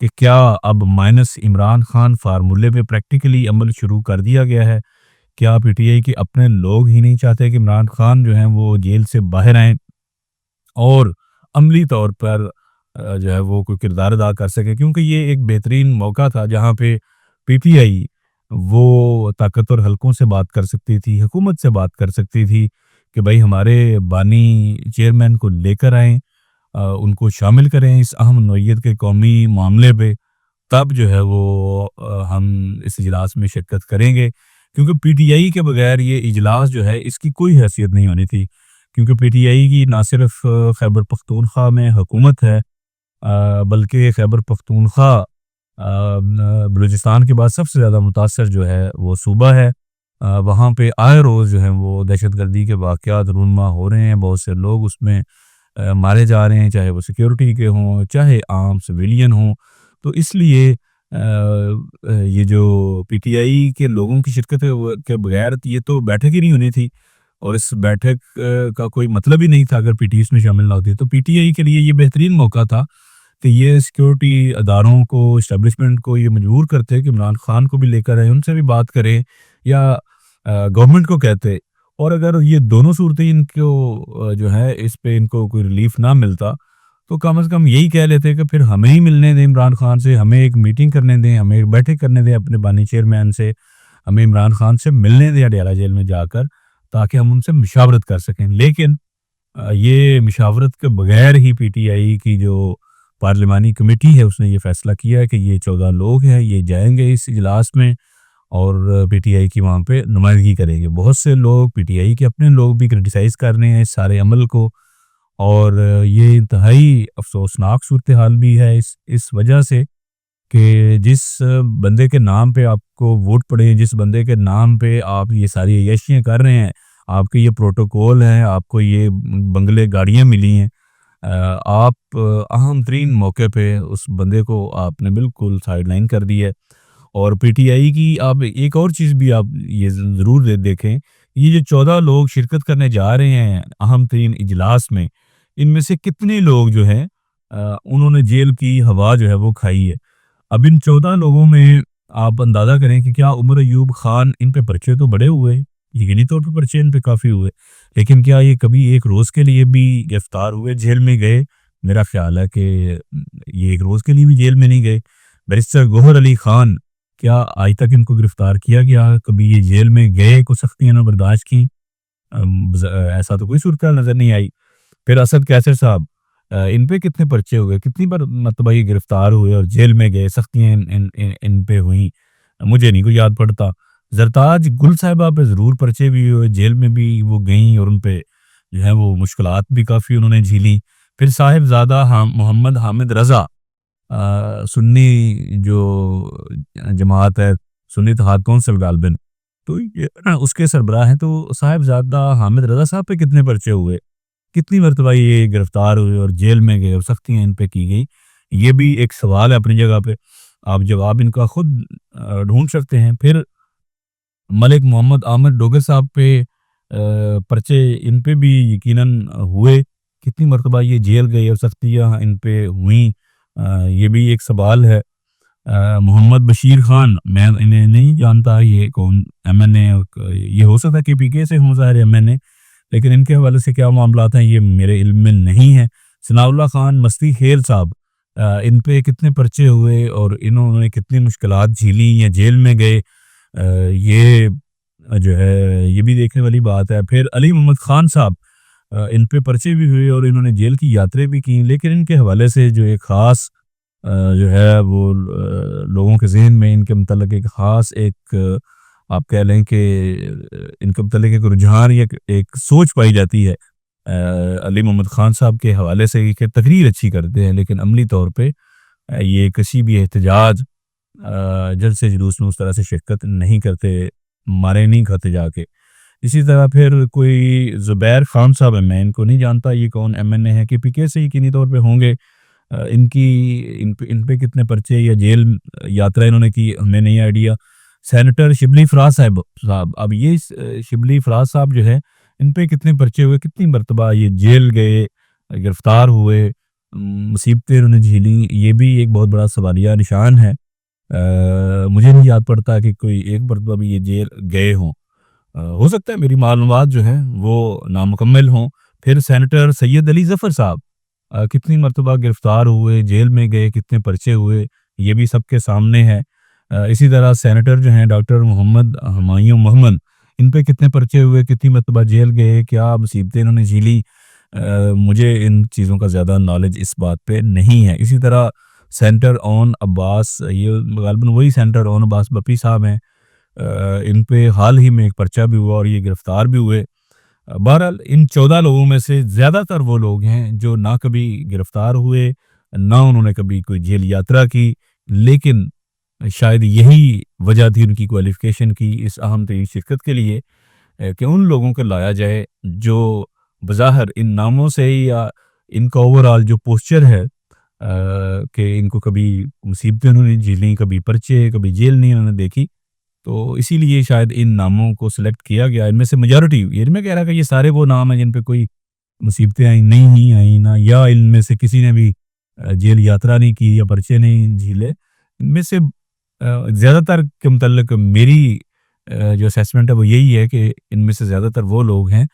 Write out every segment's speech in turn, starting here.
کہ کیا اب مائنس عمران خان فارمولے پہ پریکٹیکلی عمل شروع کر دیا گیا ہے؟ کیا پی ٹی آئی کے اپنے لوگ ہی نہیں چاہتے کہ عمران خان جو ہیں وہ جیل سے باہر آئیں اور عملی طور پر جو ہے وہ کوئی کردار ادا کر سکے؟ کیونکہ یہ ایک بہترین موقع تھا جہاں پہ پی ٹی آئی وہ طاقتور حلقوں سے بات کر سکتی تھی، حکومت سے بات کر سکتی تھی کہ بھائی ہمارے بانی چیئرمین کو لے کر آئیں، ان کو شامل کریں اس اہم نوعیت کے قومی معاملے پہ، تب جو ہے وہ ہم اس اجلاس میں شرکت کریں گے۔ کیونکہ پی ٹی آئی کے بغیر یہ اجلاس جو ہے اس کی کوئی حیثیت نہیں ہونی تھی، کیونکہ پی ٹی آئی کی نہ صرف خیبر پختونخوا میں حکومت ہے، بلکہ خیبر پختونخوا بلوچستان کے بعد سب سے زیادہ متاثر جو ہے وہ صوبہ ہے۔ وہاں پہ آئے روز جو ہیں وہ دہشت گردی کے واقعات رونما ہو رہے ہیں، بہت سے لوگ اس میں مارے جا رہے ہیں، چاہے وہ سیکیورٹی کے ہوں چاہے عام سویلین ہوں۔ تو اس لیے یہ جو پی ٹی آئی کے لوگوں کی شرکت کے بغیر یہ تو بیٹھک ہی نہیں ہونی تھی، اور اس بیٹھک کا کوئی مطلب ہی نہیں تھا اگر پی ٹی اس میں شامل نہ ہوتی۔ تو پی ٹی آئی کے لیے یہ بہترین موقع تھا کہ یہ سیکیورٹی اداروں کو، اسٹیبلشمنٹ کو یہ مجبور کرتے کہ عمران خان کو بھی لے کر آئے، ان سے بھی بات کریں، یا گورنمنٹ کو کہتے۔ اور اگر یہ دونوں صورتیں ان کو جو ہے اس پہ ان کو کوئی ریلیف نہ ملتا تو کم از کم یہی کہہ لیتے کہ پھر ہمیں ہی ملنے دیں عمران خان سے، ہمیں ایک میٹنگ کرنے دیں، ہمیں ایک بیٹھک کرنے دیں اپنے بانی چیئرمین سے، ہمیں عمران خان سے ملنے دیں اڈیالہ جیل میں جا کر، تاکہ ہم ان سے مشاورت کر سکیں۔ لیکن یہ مشاورت کے بغیر ہی پی ٹی آئی کی جو پارلیمانی کمیٹی ہے اس نے یہ فیصلہ کیا ہے کہ یہ 14 لوگ ہیں، یہ جائیں گے اس اجلاس میں اور پی ٹی آئی کی وہاں پہ نمائندگی کریں گے۔ بہت سے لوگ پی ٹی آئی کے اپنے لوگ بھی کرٹیسائز کر رہے ہیں اس سارے عمل کو، اور یہ انتہائی افسوسناک صورتحال بھی ہے اس وجہ سے کہ جس بندے کے نام پہ آپ کو ووٹ پڑے، جس بندے کے نام پہ آپ یہ ساری عیاشیاں کر رہے ہیں، آپ کے یہ پروٹوکول ہیں، آپ کو یہ بنگلے گاڑیاں ملی ہیں، آپ اہم ترین موقع پہ اس بندے کو آپ نے بالکل سائیڈ لائن کر دی ہے۔ اور پی ٹی آئی کی آپ ایک اور چیز بھی آپ یہ ضرور دیکھیں، یہ جو 14 لوگ شرکت کرنے جا رہے ہیں اہم ترین اجلاس میں، ان میں سے کتنے لوگ جو ہیں انہوں نے جیل کی ہوا جو ہے وہ کھائی ہے۔ اب ان 14 لوگوں میں آپ اندازہ کریں کہ کیا عمر ایوب خان، ان پہ پرچے تو بڑے ہوئے، یقینی طور پہ پرچے ان پہ کافی ہوئے، لیکن کیا یہ کبھی ایک روز کے لیے بھی گرفتار ہوئے، جیل میں گئے؟ میرا خیال ہے کہ یہ ایک روز کے لیے بھی جیل میں نہیں گئے۔ بیرسٹر گوہر علی خان، کیا آج تک ان کو گرفتار کیا گیا؟ کبھی یہ جیل میں گئے؟ کچھ سختیاں انہوں نے برداشت کی؟ ایسا تو کوئی صورتحال نظر نہیں آئی۔ پھر اسد کیسر صاحب، ان پہ کتنے پرچے ہوئے، کتنی بار مرتبہ یہ گرفتار ہوئے اور جیل میں گئے، سختیاں ان پہ ہوئیں؟ مجھے نہیں کوئی یاد پڑتا۔ زرتاج گل صاحبہ پہ ضرور پرچے بھی ہوئے، جیل میں بھی وہ گئیں اور ان پہ جو ہے وہ مشکلات بھی کافی انہوں نے جھیلیں۔ پھر صاحب زادہ محمد حامد رضا، سنی جو جماعت ہے، سنی اتحاد کونسل غالباً، تو اس کے سربراہ ہیں، تو صاحب زادہ حامد رضا صاحب پہ کتنے پرچے ہوئے، کتنی مرتبہ یہ گرفتار ہوئے اور جیل میں گئے اور سختیاں ان پہ کی گئی؟ یہ بھی ایک سوال ہے اپنی جگہ پہ، آپ جواب ان کا خود ڈھونڈ سکتے ہیں۔ پھر ملک محمد عامر ڈوگر صاحب پہ پرچے ان پہ بھی یقیناً ہوئے، کتنی مرتبہ یہ جیل گئے اور سختیاں ان پہ ہوئیں؟ یہ بھی ایک سوال ہے۔ محمد بشیر خان، میں انہیں نہیں جانتا یہ کون ایم این اے، یہ ہو سکتا ہے کہ پی کے سے ہوں ظاہر ایم این اے، لیکن ان کے حوالے سے کیا معاملات ہیں یہ میرے علم میں نہیں ہے۔ ثناء اللہ خان مستی خیل صاحب، ان پہ کتنے پرچے ہوئے اور انہوں نے کتنی مشکلات جھیلی یا جیل میں گئے؟ یہ جو ہے یہ بھی دیکھنے والی بات ہے۔ پھر علی محمد خان صاحب، ان پہ پرچے بھی ہوئے اور انہوں نے جیل کی یاتریں بھی کی، لیکن ان کے حوالے سے جو ایک خاص جو ہے وہ لوگوں کے ذہن میں ان کے متعلق ایک خاص ایک آپ کہہ لیں کہ ان کے متعلق ایک رجحان یا ایک سوچ پائی جاتی ہے علی محمد خان صاحب کے حوالے سے کہ تقریر اچھی کرتے ہیں لیکن عملی طور پہ یہ کسی بھی احتجاج جلسے جلوس میں اس طرح سے شرکت نہیں کرتے، مارے نہیں کھاتے جا کے۔ اسی طرح پھر کوئی زبیر خان صاحب ہے، میں ان کو نہیں جانتا یہ کون ایم این اے ہے، کہ پی کے سے یقینی طور پہ ہوں گے۔ ان پہ کتنے پرچے یا جیل یاترا انہوں نے کی ہمیں نہیں آئیڈیا۔ سینیٹر شبلی فراز صاحب، اب یہ شبلی فراز صاحب جو ہے ان پہ کتنے پرچے ہوئے، کتنی مرتبہ یہ جیل گئے، گرفتار ہوئے؟ مصیبتیں انہوں نے جھیلیں، یہ بھی ایک بہت بڑا سوالیہ نشان ہے۔ مجھے نہیں یاد پڑتا کہ کوئی ایک مرتبہ بھی یہ جیل گئے ہوں۔ ہو سکتا ہے میری معلومات جو ہیں وہ نامکمل ہوں۔ پھر سینیٹر سید علی ظفر صاحب کتنی مرتبہ گرفتار ہوئے، جیل میں گئے، کتنے پرچے ہوئے، یہ بھی سب کے سامنے ہے۔ اسی طرح سینیٹر جو ہیں ڈاکٹر محمد ہمایوں محمد، ان پہ کتنے پرچے ہوئے، کتنی مرتبہ جیل گئے، کیا مصیبتیں انہوں نے جھیلی، مجھے ان چیزوں کا زیادہ نالج اس بات پہ نہیں ہے۔ اسی طرح سینٹر اون عباس، یہ غالباً وہی سینٹر اون عباس بپی صاحب ہیں، ان پہ حال ہی میں ایک پرچہ بھی ہوا اور یہ گرفتار بھی ہوئے۔ بہرحال ان 14 لوگوں میں سے زیادہ تر وہ لوگ ہیں جو نہ کبھی گرفتار ہوئے، نہ انہوں نے کبھی کوئی جیل یاترا کی، لیکن شاید یہی وجہ تھی ان کی کوالیفیکیشن کی اس اہم ترین شرکت کے لیے، کہ ان لوگوں کو لایا جائے جو بظاہر ان ناموں سے یا ان کا اوورآل جو پوسچر ہے کہ ان کو کبھی مصیبتیں انہوں نے جھیلیں، کبھی پرچے، کبھی جیل نہیں انہوں نے دیکھی، تو اسی لیے شاید ان ناموں کو سلیکٹ کیا گیا۔ ان میں سے میجورٹی، یہ میں کہہ رہا کہ یہ سارے وہ نام ہیں جن پہ کوئی مصیبتیں آئیں نہیں آئیں نہ، یا ان میں سے کسی نے بھی جیل یاترا نہیں کی یا پرچے نہیں جھیلے، ان میں سے زیادہ تر کے متعلق میری جو اسیسمنٹ ہے وہ یہی ہے کہ ان میں سے زیادہ تر وہ لوگ ہیں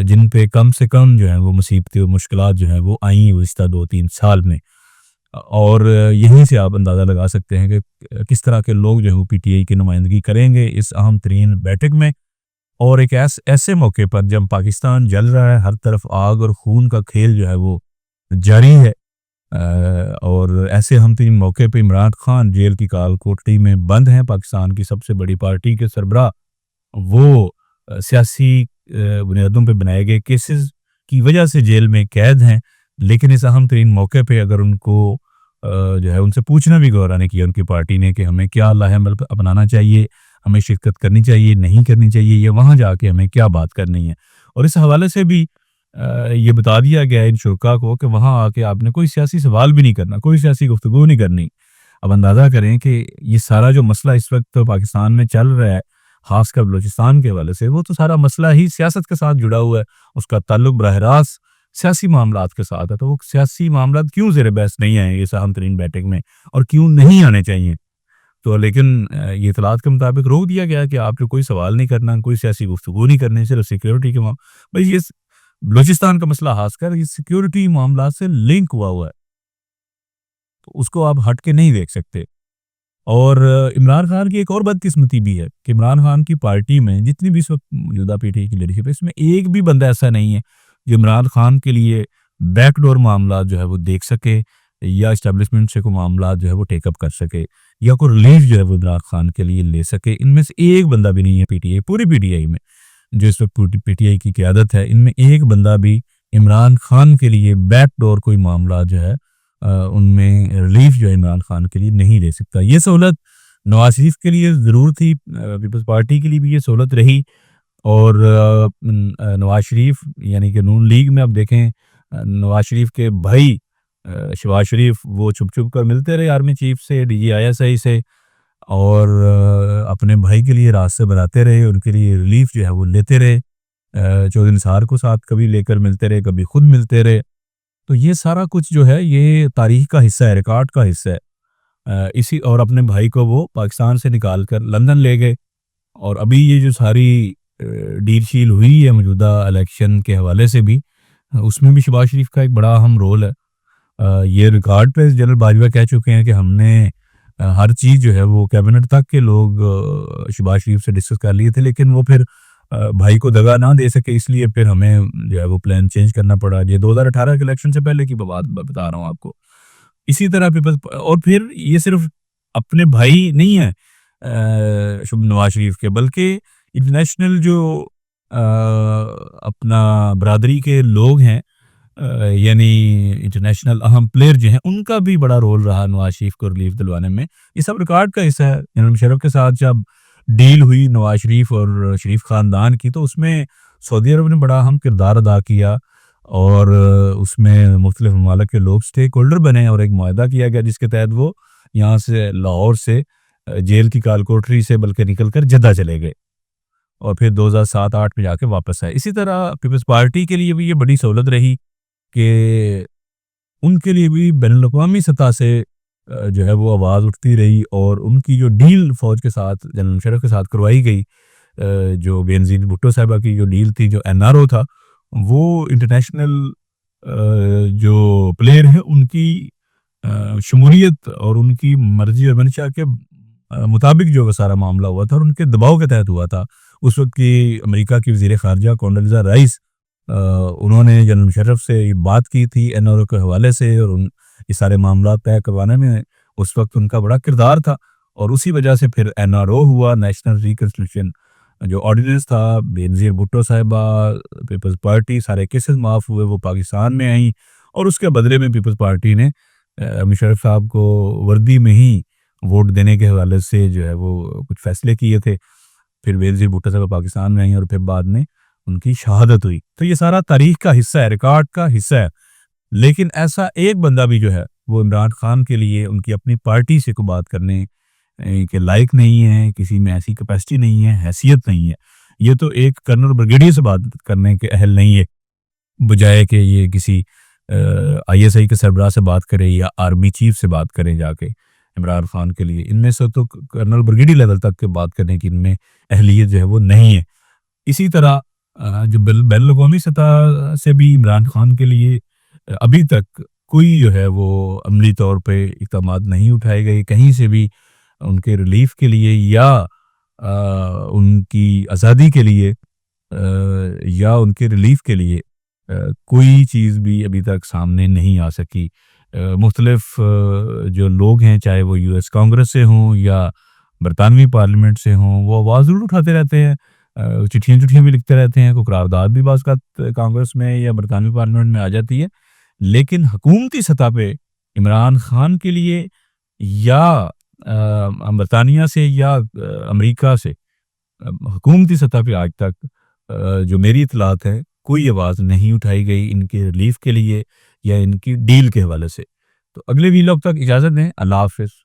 جن پہ کم سے کم جو ہیں وہ مصیبتیں و مشکلات جو ہیں وہ آئیں گزشتہ 2-3 سال میں، اور یہیں سے آپ اندازہ لگا سکتے ہیں کہ کس طرح کے لوگ جو ہیں وہ پی ٹی آئی کی نمائندگی کریں گے اس اہم ترین بیٹھک میں، اور ایک ایسے موقع پر جب پاکستان جل رہا ہے، ہر طرف آگ اور خون کا کھیل جو ہے وہ جاری ہے، اور ایسے اہم ترین موقع پہ عمران خان جیل کی کال کوٹڑی میں بند ہیں، پاکستان کی سب سے بڑی پارٹی کے سربراہ، وہ سیاسی بنیادوں پہ بنائے گئے کیسز کی وجہ سے جیل میں قید ہیں، لیکن اس اہم ترین موقع پہ اگر ان کو جو ہے ان سے پوچھنا بھی گوارا نہیں کیا ان کی پارٹی نے کہ ہمیں کیا لاہ عمل اپنانا چاہیے، ہمیں شرکت کرنی چاہیے، نہیں کرنی چاہیے، یا وہاں جا کے ہمیں کیا بات کرنی ہے، اور اس حوالے سے بھی یہ بتا دیا گیا ہے ان شرکا کو کہ وہاں آ کے آپ نے کوئی سیاسی سوال بھی نہیں کرنا، کوئی سیاسی گفتگو نہیں کرنی۔ اب اندازہ کریں کہ یہ سارا جو مسئلہ اس وقت پاکستان میں چل رہا ہے، خاص کر بلوچستان کے حوالے سے، وہ تو سارا مسئلہ ہی سیاست کے ساتھ جڑا ہوا ہے، اس کا تعلق براہ راست سیاسی معاملات کے ساتھ ہے، تو وہ سیاسی معاملات کیوں زیر بحث نہیں آئے اس اہم ترین بیٹھک میں، اور کیوں نہیں آنے چاہیے؟ تو لیکن یہ اطلاعات کے مطابق روک دیا گیا کہ آپ نے کوئی سوال نہیں کرنا، کوئی سیاسی گفتگو نہیں کرنی، صرف سیکیورٹی کے بھائی یہ بلوچستان کا مسئلہ خاص کر یہ سیکیورٹی معاملات سے لنک ہوا ہے، تو اس کو آپ ہٹ کے نہیں دیکھ سکتے۔ اور عمران خان کی ایک اور بدقسمتی بھی ہے کہ عمران خان کی پارٹی میں جتنی بھی اس وقت موجودہ پی ٹی آئی کی لیڈرشپ ہے، اس میں ایک بھی بندہ ایسا نہیں ہے جو عمران خان کے لیے بیک ڈور معاملات جو ہے وہ دیکھ سکے، یا اسٹیبلشمنٹ سے کوئی معاملات جو ہے وہ ٹیک اپ کر سکے، یا کوئی ریلیف جو ہے وہ عمران خان کے لیے لے سکے۔ ان میں سے ایک بندہ بھی نہیں ہے پی ٹی آئی، پوری پی ٹی آئی میں جو اس وقت پی ٹی آئی کی قیادت ہے، ان میں ایک بندہ بھی عمران خان کے لیے بیک ڈور کوئی معاملات جو ہے ان میں ریلیف جو ہے عمران خان کے لیے نہیں لے سکتا۔ یہ سہولت نواز شریف کے لیے ضرور تھی، پیپلز پارٹی کے لیے بھی یہ سہولت رہی، اور نواز شریف یعنی کہ نون لیگ میں اب دیکھیں نواز شریف کے بھائی شہباز شریف وہ چھپ چھپ کر ملتے رہے آرمی چیف سے، D G I S I سے، اور اپنے بھائی کے لیے راستے بناتے رہے، ان کے لیے ریلیف جو ہے وہ لیتے رہے، چودھری نثار کو ساتھ کبھی لے کر ملتے رہے، کبھی خود ملتے رہے، تو یہ سارا کچھ جو ہے یہ تاریخ کا حصہ ہے، ریکارڈ کا حصہ ہے۔ اسی اور اپنے بھائی کو وہ پاکستان سے نکال کر لندن لے گئے، اور ابھی یہ جو ساری ڈیل شیل ہوئی ہے موجودہ الیکشن کے حوالے سے بھی، اس میں بھی شہباز شریف کا ایک بڑا اہم رول ہے۔ یہ ریکارڈ پہ جنرل باجوہ کہہ چکے ہیں کہ ہم نے ہر چیز جو ہے وہ کیبنٹ تک کے لوگ شہباز شریف سے ڈسکس کر لیے تھے، لیکن وہ پھر بھائی کو دگا نہ دے سکے، اس لیے پھر ہمیں جو ہے وہ پلان چینج کرنا پڑا۔ یہ 2018 کے الیکشن سے پہلے کی بات بتا رہا ہوں آپ کو۔ اسی طرح اور پھر یہ صرف اپنے بھائی نہیں ہیں نواز شریف کے، بلکہ انٹرنیشنل جو اپنا برادری کے لوگ ہیں، یعنی انٹرنیشنل اہم پلیئر جو ہیں، ان کا بھی بڑا رول رہا نواز شریف کو ریلیف دلوانے میں۔ یہ سب ریکارڈ کا حصہ ہے۔ جنرل مشرف کے ساتھ جب ڈیل ہوئی نواز شریف اور شریف خاندان کی، تو اس میں سعودی عرب نے بڑا اہم کردار ادا کیا، اور اس میں مختلف ممالک کے لوگ اسٹیک ہولڈر بنے، اور ایک معاہدہ کیا گیا جس کے تحت وہ یہاں سے لاہور سے جیل کی کال کوٹری سے بلکہ نکل کر جدہ چلے گئے، اور پھر 2007-8 میں جا کے واپس آئے۔ اسی طرح پیپلز پارٹی کے لیے بھی یہ بڑی سہولت رہی کہ ان کے لیے بھی بین الاقوامی سطح سے جو ہے وہ آواز اٹھتی رہی، اور ان کی جو ڈیل فوج کے ساتھ، جنرل مشرف کے ساتھ کروائی گئی، جو بینظیر بھٹو صاحبہ کی جو ڈیل تھی، جو این آر او تھا، وہ انٹرنیشنل جو پلیئر ہیں ان کی شمولیت اور ان کی مرضی اور منشا کے مطابق جو سارا معاملہ ہوا تھا اور ان کے دباؤ کے تحت ہوا تھا۔ اس وقت کی امریکہ کی وزیر خارجہ کونڈولیزا رائس، انہوں نے جنرل مشرف سے یہ بات کی تھی این آر او کے حوالے سے، اور یہ سارے معاملات طے کروانے میں اس وقت ان کا بڑا کردار تھا، اور اسی وجہ سے پھر این آر او ہوا، نیشنل ریکنسٹرکشن جو آرڈیننس تھا، بینظیر بھٹو صاحبہ، پیپلز پارٹی، سارے کیسز معاف ہوئے، وہ پاکستان میں آئیں، اور اس کے بدلے میں پیپلز پارٹی نے مشرف صاحب کو وردی میں ہی ووٹ دینے کے حوالے سے جو ہے وہ کچھ فیصلے کیے تھے۔ پھر بینظیر بھٹو صاحب پاکستان میں آئیں، اور پھر بعد میں ان کی شہادت ہوئی۔ تو یہ سارا تاریخ کا حصہ ہے، ریکارڈ کا حصہ ہے، لیکن ایسا ایک بندہ بھی جو ہے وہ عمران خان کے لیے ان کی اپنی پارٹی سے کوئی بات کرنے کے لائق نہیں ہے، کسی میں ایسی کیپیسٹی نہیں ہے، حیثیت نہیں ہے۔ یہ تو ایک کرنل بریگیڈیئر سے بات کرنے کے اہل نہیں ہے، بجائے کہ یہ کسی آئی ایس آئی کے سربراہ سے بات کرے یا آرمی چیف سے بات کریں جا کے عمران خان کے لیے۔ ان میں سے تو کرنل بریگیڈیئر لیول تک کے بات کرنے کی ان میں اہلیت جو ہے وہ نہیں ہے۔ اسی طرح جو بین الاقوامی سطح سے بھی عمران خان کے لیے ابھی تک کوئی جو ہے وہ عملی طور پہ اقدامات نہیں اٹھائے گئے، کہیں سے بھی ان کے ریلیف کے لیے یا ان کی آزادی کے لیے یا ان کے ریلیف کے لیے کوئی چیز بھی ابھی تک سامنے نہیں آ سکی۔ مختلف جو لوگ ہیں، چاہے وہ یو ایس کانگریس سے ہوں یا برطانوی پارلیمنٹ سے ہوں، وہ آواز ضرور اٹھاتے رہتے ہیں، چٹھیاں بھی لکھتے رہتے ہیں، کوئی قرارداد بھی بعض اوقات کانگریس میں یا برطانوی پارلیمنٹ میں آ جاتی ہے، لیکن حکومتی سطح پہ عمران خان کے لیے یا برطانیہ سے یا امریکہ سے حکومتی سطح پہ آج تک جو میری اطلاعات ہے کوئی آواز نہیں اٹھائی گئی ان کے ریلیف کے لیے یا ان کی ڈیل کے حوالے سے۔ تو اگلے ویلاگ تک اجازت دیں، اللہ حافظ۔